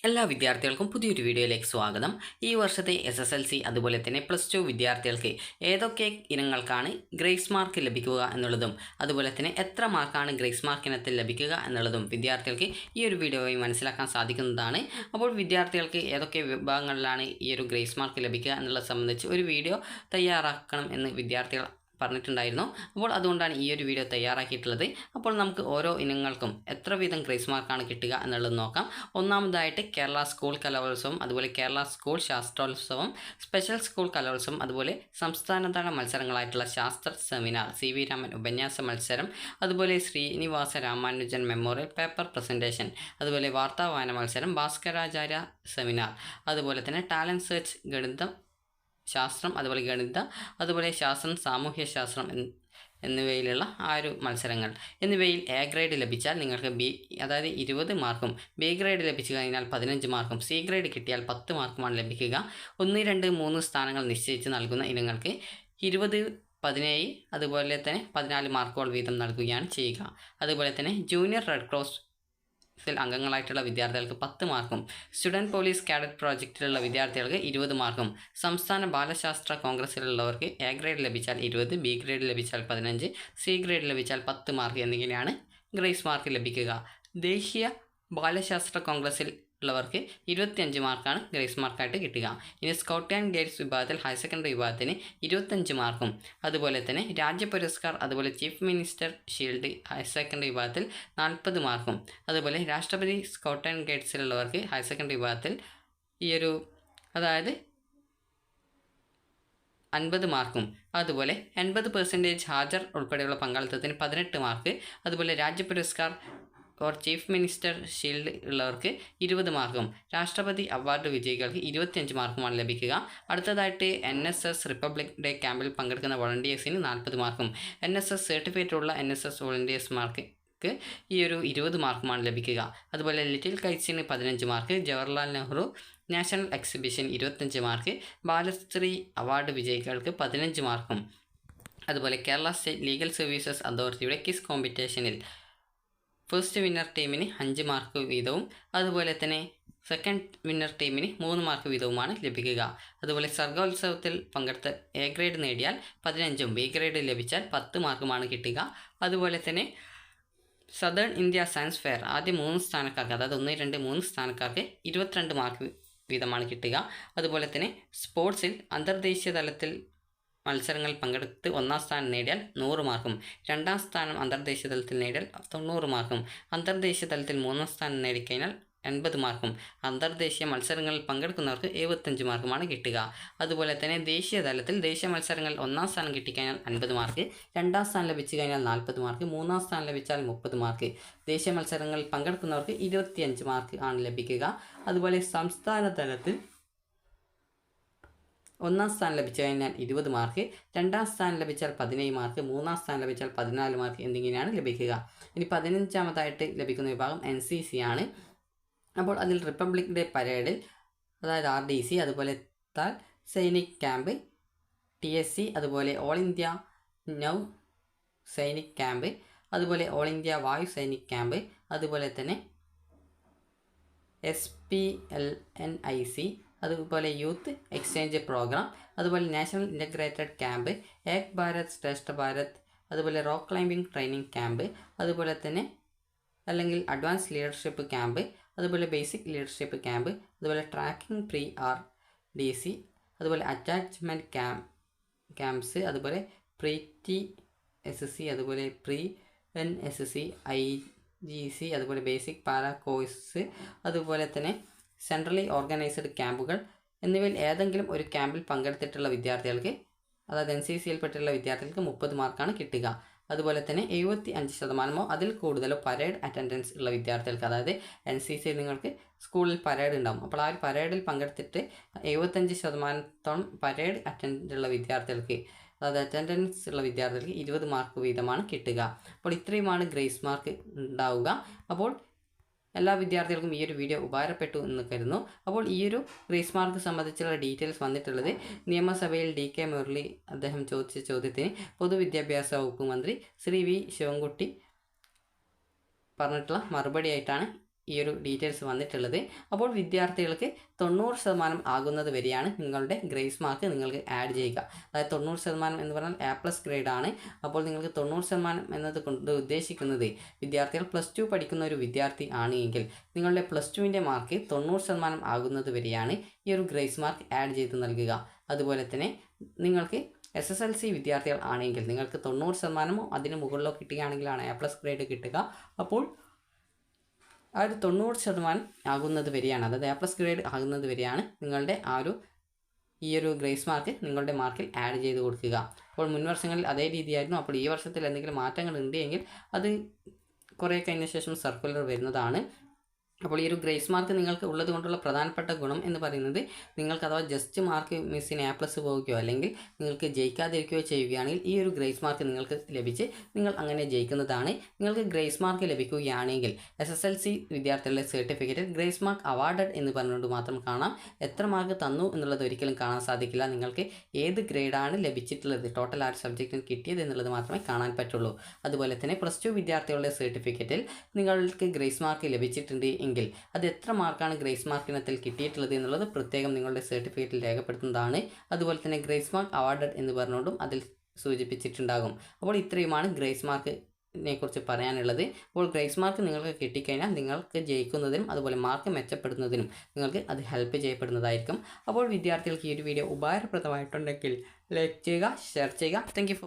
എല്ലാ വിദ്യാർത്ഥികൾക്കും പുതിയൊരു വീഡിയോയിലേക്ക് സ്വാഗതം. ഈ വർഷത്തെ SSLC അതുപോലെ തന്നെ +2 വിദ്യാർത്ഥികൾക്ക് ഏതൊക്കെ ഇനങ്ങൾക്കാണ് ഗ്രേസ് മാർക്ക് ലഭിക്കുക എന്നുള്ളതും അതുപോലെ തന്നെ എത്ര മാർക്കാണ് ഗ്രേസ് മാർക്ക് ഇനത്തിൽ ലഭിക്കുക എന്നുള്ളതും വിദ്യാർത്ഥികൾക്ക് ഈ ഒരു വീഡിയോയിൽ മനസ്സിലാക്കാൻ സാധിക്കുന്നതാണ്. അപ്പോൾ വിദ്യാർത്ഥികൾക്ക് ഏതൊക്കെ വിഭാഗങ്ങളിലാണ് ഈ ഒരു ഗ്രേസ് മാർക്ക് ലഭിക്കുക എന്നുള്ളത് സംബന്ധിച്ച് ഒരു വീഡിയോ തയ്യാറാക്കണം എന്ന് വിദ്യാർത്ഥികൾ പറഞ്ഞിട്ടുണ്ടായിരുന്നു. അപ്പോൾ അതുകൊണ്ടാണ് ഈ ഒരു വീഡിയോ തയ്യാറാക്കിയിട്ടുള്ളത്. അപ്പോൾ നമുക്ക് ഓരോ ഇനങ്ങൾക്കും എത്ര വീതം ഗ്രേസ് മാർക്കാണ് കിട്ടുക എന്നുള്ളത് നോക്കാം. ഒന്നാമതായിട്ട് കേരള സ്കൂൾ കലോത്സവം, അതുപോലെ കേരള സ്കൂൾ ശാസ്ത്രോത്സവം, സ്പെഷ്യൽ സ്കൂൾ കലോത്സവം, അതുപോലെ സംസ്ഥാനതല മത്സരങ്ങളായിട്ടുള്ള ശാസ്ത്ര സെമിനാർ, CV രാമൻ ഉപന്യാസ മത്സരം, അതുപോലെ Srinivasa Ramanujan memorial paper presentation, അതുപോലെ വാർത്താവായന മത്സരം, ഭാസ്കരാചാര്യ സെമിനാർ, അതുപോലെ തന്നെ ടാലൻറ്റ് സെർച്ച്, ഗണിതം ശാസ്ത്രം, അതുപോലെ അതുപോലെ ശാസ്ത്രം, സാമൂഹ്യ ശാസ്ത്രം എന്നിവയിലുള്ള മത്സരങ്ങൾ എന്നിവയിൽ A ഗ്രേഡ് ലഭിച്ചാൽ നിങ്ങൾക്ക് അതായത് 20 മാർക്കും, B ഗ്രേഡ് ലഭിച്ചു കഴിഞ്ഞാൽ 15 മാർക്കും, C ഗ്രേഡ് കിട്ടിയാൽ 10 മാർക്കുമാണ് ലഭിക്കുക. 1, 2, 3 സ്ഥാനങ്ങൾ നിശ്ചയിച്ച് നൽകുന്ന ഇനങ്ങൾക്ക് 20, 17 അതുപോലെ തന്നെ 14 മാർക്കുകൾ വീതം നൽകുകയാണ് ചെയ്യുക. അതുപോലെ തന്നെ ജൂനിയർ റെഡ് ക്രോസ് അംഗങ്ങളായിട്ടുള്ള വിദ്യാർത്ഥികൾക്ക് 10 മാർക്കും, സ്റ്റുഡൻറ്റ് പോലീസ് കാഡറ്റ് പ്രോജക്റ്റിലുള്ള വിദ്യാർത്ഥികൾക്ക് 20 മാർക്കും, സംസ്ഥാന ബാലശാസ്ത്ര കോൺഗ്രസ്സിലുള്ളവർക്ക് A ഗ്രേഡ് ലഭിച്ചാൽ 20, B ഗ്രേഡ് ലഭിച്ചാൽ 15, C ഗ്രേഡ് ലഭിച്ചാൽ 10 മാർക്ക് എന്നിങ്ങനെയാണ് ഗ്രേസ് മാർക്ക് ലഭിക്കുക. ദേശീയ ബാലശാസ്ത്ര കോൺഗ്രസ്സിൽ ഉള്ളവർക്ക് 25 മാർക്കാണ് ഗ്രേസ് മാർക്കായിട്ട് കിട്ടുക. ഇനി സ്കൗട്ട് ആൻഡ് ഗൈഡ്സ് വിഭാഗത്തിൽ ഹയർ സെക്കൻഡറി വിഭാഗത്തിന് 25 മാർക്കും, അതുപോലെ തന്നെ രാജ്യ പുരസ്കാർ, അതുപോലെ chief minister shield higher secondary വിഭാഗത്തിൽ 40 മാർക്കും, അതുപോലെ രാഷ്ട്രപതി സ്കൗട്ട് ആൻഡ് ഗൈഡ്സിലുള്ളവർക്ക് ഹയർ സെക്കൻഡറി വിഭാഗത്തിൽ അതായത് 50 മാർക്കും, അതുപോലെ 80% ഹാജർ ഉൾപ്പെടെയുള്ള പങ്കാളിത്തത്തിന് 18 മാർക്ക്, അതുപോലെ രാജ്യ പുരസ്കാർ ചീഫ് മിനിസ്റ്റർ ഷീൽഡ് ഉള്ളവർക്ക് 20 മാർക്കും, രാഷ്ട്രപതി അവാർഡ് വിജയികൾക്ക് 25 മാർക്കുമാണ് ലഭിക്കുക. അടുത്തതായിട്ട് NSS റിപ്പബ്ലിക് ഡേ ക്യാമ്പിൽ പങ്കെടുക്കുന്ന വോളണ്ടിയേഴ്സിന് 40 മാർക്കും, NSS സർട്ടിഫിക്കറ്റ് ഉള്ള NSS വോളണ്ടിയേഴ്സ്മാർക്ക് ഈ 20 മാർക്കുമാണ് ലഭിക്കുക. അതുപോലെ ലിറ്റിൽ കൈറ്റ്സിന് 15 mark, Jawaharlal Nehru national exhibition 25 mark, Balashree award വിജയികൾക്ക് 15 മാർക്കും, അതുപോലെ കേരള സ്റ്റേറ്റ് ലീഗൽ സർവീസസ് അതോറിറ്റിയുടെ ക്വിസ് കോമ്പറ്റീഷനിൽ ഫസ്റ്റ് വിന്നർ ടീമിന് 5 മാർക്ക് വീതവും, അതുപോലെ തന്നെ സെക്കൻഡ് വിന്നർ ടീമിന് 3 മാർക്ക് വീതവുമാണ് ലഭിക്കുക. അതുപോലെ സർഗോത്സവത്തിൽ പങ്കെടുത്ത A ഗ്രേഡ് നേടിയാൽ 15ഉം B ഗ്രേഡ് ലഭിച്ചാൽ 10 മാർക്കുമാണ് കിട്ടുക. അതുപോലെ തന്നെ സദേൺ ഇന്ത്യ സയൻസ് ഫെയർ ആദ്യ 3 സ്ഥാനക്കാർക്ക്, അതായത് 1, 2, 3 സ്ഥാനക്കാർക്ക് 22 മാർക്ക് വീതമാണ് കിട്ടുക. അതുപോലെ തന്നെ സ്പോർട്സിൽ അന്തർദേശീയ തലത്തിൽ മത്സരങ്ങളിൽ പങ്കെടുത്ത് 1ാം സ്ഥാനം നേടിയാൽ 100 മാർക്കും, 2ാം സ്ഥാനം അന്തർദേശീയ തലത്തിൽ നേടിയാൽ 90 മാർക്കും, അന്തർദേശീയ തലത്തിൽ 3ാം സ്ഥാനം നേടിക്കഴിഞ്ഞാൽ 80 മാർക്കും, അന്തർദേശീയ മത്സരങ്ങളിൽ പങ്കെടുക്കുന്നവർക്ക് 75 മാർക്കുമാണ് കിട്ടുക. അതുപോലെ തന്നെ ദേശീയ തലത്തിൽ ദേശീയ മത്സരങ്ങളിൽ 1ാം സ്ഥാനം കിട്ടിക്കഴിഞ്ഞാൽ 50 മാർക്ക്, 2ാം സ്ഥാനം ലഭിച്ചു കഴിഞ്ഞാൽ 40 മാർക്ക്, 3ാം സ്ഥാനം ലഭിച്ചാൽ 30 മാർക്ക്, ദേശീയ മത്സരങ്ങളിൽ പങ്കെടുക്കുന്നവർക്ക് 25 മാർക്ക് ആണ് ലഭിക്കുക. അതുപോലെ സംസ്ഥാന തലത്തിൽ 1ാം സ്ഥാനം ലഭിച്ചു കഴിഞ്ഞാൽ 20 മാർക്ക്, 2ാം സ്ഥാനം ലഭിച്ചാൽ 17 മാർക്ക്, 3ാം സ്ഥാനം ലഭിച്ചാൽ 14 മാർക്ക് എന്നിങ്ങനെയാണ് ലഭിക്കുക. ഇനി 15ാമതായിട്ട് ലഭിക്കുന്ന വിഭാഗം NCC ആണ്. അപ്പോൾ അതിൽ റിപ്പബ്ലിക് ഡേ പരേഡിൽ, അതായത് RDC, അതുപോലെ സൈനിക് ക്യാമ്പ് TSC, അതുപോലെ ഓൾ ഇന്ത്യ നൗ സൈനിക് ക്യാമ്പ്, അതുപോലെ ഓൾ ഇന്ത്യ വായു സൈനിക് ക്യാമ്പ്, അതുപോലെ തന്നെ SPLNIC, അതുപോലെ യൂത്ത് എക്സ്ചേഞ്ച് പ്രോഗ്രാം, അതുപോലെ national integrated camp, Ek Bharat Shreshtha Bharat, അതുപോലെ റോക്ക് ക്ലൈമ്പിംഗ് ട്രെയിനിങ് ക്യാമ്പ്, അതുപോലെ തന്നെ അല്ലെങ്കിൽ അഡ്വാൻസ് ലീഡർഷിപ്പ് ക്യാമ്പ്, അതുപോലെ ബേസിക് ലീഡർഷിപ്പ് ക്യാമ്പ്, അതുപോലെ ട്രാക്കിംഗ് RDC, അതുപോലെ അറ്റാച്ച്മെൻറ്റ് ക്യാമ്പ്സ്, അതുപോലെ TSC, അതുപോലെ NSC, IGC, അതുപോലെ ബേസിക് പാരാ കോഴ്സ്, അതുപോലെ തന്നെ സെൻട്രലി ഓർഗനൈസ്ഡ് ക്യാമ്പുകൾ എന്നിവയിൽ ഏതെങ്കിലും ഒരു ക്യാമ്പിൽ പങ്കെടുത്തിട്ടുള്ള വിദ്യാർത്ഥികൾക്ക്, അതായത് NCCയിൽപ്പെട്ടുള്ള വിദ്യാർത്ഥികൾക്ക് 30 മാർക്കാണ് കിട്ടുക. അതുപോലെ തന്നെ 75% അതിൽ കൂടുതലോ പരേഡ് അറ്റൻഡൻസ് ഉള്ള വിദ്യാർത്ഥികൾക്ക്, അതായത് NCC നിങ്ങൾക്ക് സ്കൂളിൽ പരേഡ് ഉണ്ടാകും, അപ്പോൾ ആ ഒരു പരേഡിൽ പങ്കെടുത്തിട്ട് 75% പരേഡ് അറ്റൻഡൻസ് ഉള്ള വിദ്യാർത്ഥികൾക്ക്, അതായത് അറ്റൻഡൻസ് ഉള്ള വിദ്യാർത്ഥികൾക്ക് 20 മാർക്ക് വീതമാണ് കിട്ടുക. അപ്പോൾ ഇത്രയുമാണ് ഗ്രേസ് മാർക്ക് ഉണ്ടാവുക. അപ്പോൾ എല്ലാ വിദ്യാർത്ഥികൾക്കും ഈ ഒരു വീഡിയോ ഉപകാരപ്പെട്ടു എന്ന് കരുതുന്നു. അപ്പോൾ ഈ ഒരു ഗ്രേസ് മാർക്ക് സംബന്ധിച്ചുള്ള ഡീറ്റെയിൽസ് വന്നിട്ടുള്ളത് നിയമസഭയിൽ DK മുരളി അദ്ദേഹം ചോദിച്ച ചോദ്യത്തിന് പൊതുവിദ്യാഭ്യാസ വകുപ്പ് മന്ത്രി ശ്രീ V ശിവൻകുട്ടി പറഞ്ഞിട്ടുള്ള മറുപടി ആയിട്ടാണ് ഈ ഒരു ഡീറ്റെയിൽസ് വന്നിട്ടുള്ളത്. അപ്പോൾ വിദ്യാർത്ഥികൾക്ക് 90% ആകുന്നത് വരെയാണ് നിങ്ങളുടെ ഗ്രേസ് മാർക്ക് നിങ്ങൾക്ക് ആഡ് ചെയ്യുക. അതായത് 90% എന്ന് പറഞ്ഞാൽ A+ ഗ്രേഡാണ്. അപ്പോൾ നിങ്ങൾക്ക് 90% എന്നത് കൊണ്ട് ഉദ്ദേശിക്കുന്നത് വിദ്യാർത്ഥികൾ +2 പഠിക്കുന്ന ഒരു വിദ്യാർത്ഥി ആണ് എങ്കിൽ നിങ്ങളുടെ +2ൻ്റെ മാർക്ക് 90% ആകുന്നത് വരെയാണ് ഈ ഒരു ഗ്രേസ് മാർക്ക് ആഡ് ചെയ്ത് നൽകുക. അതുപോലെ തന്നെ നിങ്ങൾക്ക് SSLC വിദ്യാർത്ഥികൾ ആണെങ്കിൽ നിങ്ങൾക്ക് 90%മോ അതിന് മുകളിലോ കിട്ടുകയാണെങ്കിലാണ് A+ ഗ്രേഡ് കിട്ടുക. അപ്പോൾ ആ ഒരു 90% ആകുന്നത് വരെയാണ്, അതായത് A+ ഗ്രേഡ് ആകുന്നത് വരെയാണ് നിങ്ങളുടെ ഈ ഒരു ഗ്രേസ് മാർക്ക് നിങ്ങളുടെ മാർക്കിൽ ആഡ് ചെയ്ത് കൊടുക്കുക. അപ്പോൾ മുൻ വർഷങ്ങളിൽ അതേ രീതിയായിരുന്നു. അപ്പോൾ ഈ വർഷത്തിൽ എന്തെങ്കിലും മാറ്റങ്ങൾ ഉണ്ട് എങ്കിൽ അത് കുറേ കഴിഞ്ഞ ശേഷം സർക്കുലർ വരുന്നതാണ്. അപ്പോൾ ഈ ഒരു ഗ്രേസ് മാർക്ക് നിങ്ങൾക്ക് ഉള്ളത് കൊണ്ടുള്ള പ്രധാനപ്പെട്ട ഗുണം എന്ന് പറയുന്നത് നിങ്ങൾക്ക് അഥവാ ജസ്റ്റ് മാർക്ക് മിസ്സിന് A+ പോവുകയോ അല്ലെങ്കിൽ നിങ്ങൾക്ക് ജയിക്കാതിരിക്കുകയോ ചെയ്യുകയാണെങ്കിൽ ഈ ഒരു ഗ്രേസ് മാർക്ക് നിങ്ങൾക്ക് ലഭിച്ച് നിങ്ങൾ അങ്ങനെ ജയിക്കുന്നതാണ്. നിങ്ങൾക്ക് ഗ്രേസ് മാർക്ക് ലഭിക്കുകയാണെങ്കിൽ SSLC വിദ്യാർത്ഥികളുടെ സർട്ടിഫിക്കറ്റിൽ ഗ്രേസ് മാർക്ക് അവാർഡഡ് എന്ന് പറഞ്ഞുകൊണ്ട് മാത്രം കാണാം. എത്ര മാർക്ക് തന്നു എന്നുള്ളത് ഒരിക്കലും കാണാൻ സാധിക്കില്ല. നിങ്ങൾക്ക് ഏത് ഗ്രേഡാണ് ലഭിച്ചിട്ടുള്ളത്, ടോട്ടൽ ആ സബ്ജക്റ്റിന് കിട്ടിയത് എന്നുള്ളത് മാത്രമേ കാണാൻ പറ്റുള്ളൂ. അതുപോലെ തന്നെ +2 വിദ്യാർത്ഥികളുടെ സർട്ടിഫിക്കറ്റിൽ നിങ്ങൾക്ക് ഗ്രേസ് മാർക്ക് ലഭിച്ചിട്ടുണ്ട് എങ്കിൽ അത് എത്ര മാർക്കാണ് ഗ്രേസ് മാർക്കിനത്തിൽ കിട്ടിയിട്ടുള്ളത് എന്നുള്ളത് പ്രത്യേകം നിങ്ങളുടെ സർട്ടിഫിക്കറ്റിൽ രേഖപ്പെടുത്തുന്നതാണ്. അതുപോലെ തന്നെ ഗ്രേസ് മാർക്ക് അവാർഡഡ് എന്ന് പറഞ്ഞുകൊണ്ടും അതിൽ സൂചിപ്പിച്ചിട്ടുണ്ടാകും. അപ്പോൾ ഇത്രയുമാണ് ഗ്രേസ് മാർക്കിനെ കുറിച്ച് പറയാനുള്ളത്. അപ്പോൾ ഗ്രേസ് മാർക്ക് നിങ്ങൾക്ക് കിട്ടിക്കഴിഞ്ഞാൽ നിങ്ങൾക്ക് ജയിക്കുന്നതിനും അതുപോലെ മാർക്ക് മെച്ചപ്പെടുന്നതിനും നിങ്ങൾക്ക് അത് ഹെൽപ്പ് ചെയ്യപ്പെടുന്നതായിരിക്കും. അപ്പോൾ വിദ്യാർത്ഥികൾക്ക് ഈ ഒരു വീഡിയോ ഉപകാരപ്രദമായിട്ടുണ്ടെങ്കിൽ ലൈക്ക് ചെയ്യുക, ഷെയർ ചെയ്യുക. Thank you.